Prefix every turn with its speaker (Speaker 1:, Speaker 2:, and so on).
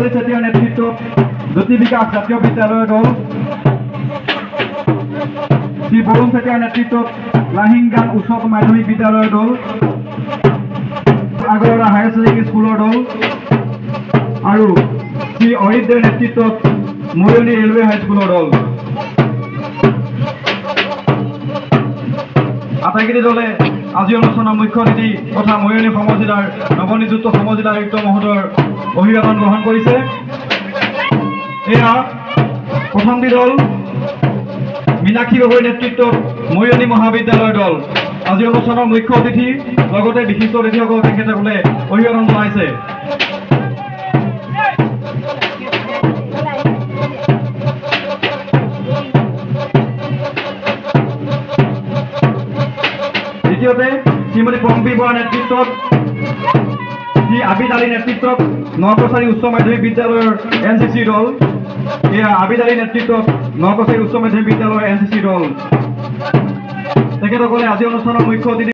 Speaker 1: বিশ্বজিৎ চেতিয়াৰ নেতৃত্বত জ্যোতি বিকাশ জাতীয় বিদ্যালয়ৰ দল, শ্ৰী বৰুণ চেতিয়াৰ নেতৃত্বত লাহিংগান উচ্চতৰ মাধ্যমিক বিদ্যালয়ৰ দল, আগৰৱালা হায়াৰ ছেকেণ্ডেৰী স্কুলৰ দল আৰু শ্ৰী অৰিত দেৰ নেতৃত্বত মৰিয়নি ৰেলৱে হাইস্কুলৰ দল। আটাইকেইটি দলে আজি অনুষ্ঠানৰ মুখ্য অতিথি তথা মৰিয়নি সমজিলাৰ নৱনিযুক্ত সমজিলা আয়ুক্ত মহোদয়ৰ অভিবাদন গ্ৰহণ কৰিছে। এয়া প্ৰথমটি দল মীনাক্ষী গগৈৰ নেতৃত্বত মৰিয়নি মহাবিদ্যালয়ৰ দল। আজি অনুষ্ঠানৰ মুখ্য অতিথি লগতে বিশিষ্ট অতিথিসকল তেখেতসকলে অভিবাদন জনাইছে। দ্বিতীয়তে শ্ৰীমতী পম্পী বৰাৰ নেতৃত্বত শ্ৰী আবিদ আলীৰ নেতৃত্বত নকছাৰী উচ্চ মাধ্যমিক বিদ্যালয়ৰ NCC দল। এয়া আবিদ আলীৰ নেতৃত্বত নকছাৰী উচ্চ মাধ্যমিক বিদ্যালয়ৰ NCC দল। তেখেতসকলে আজি অনুষ্ঠানৰ মুখ্য অতিথি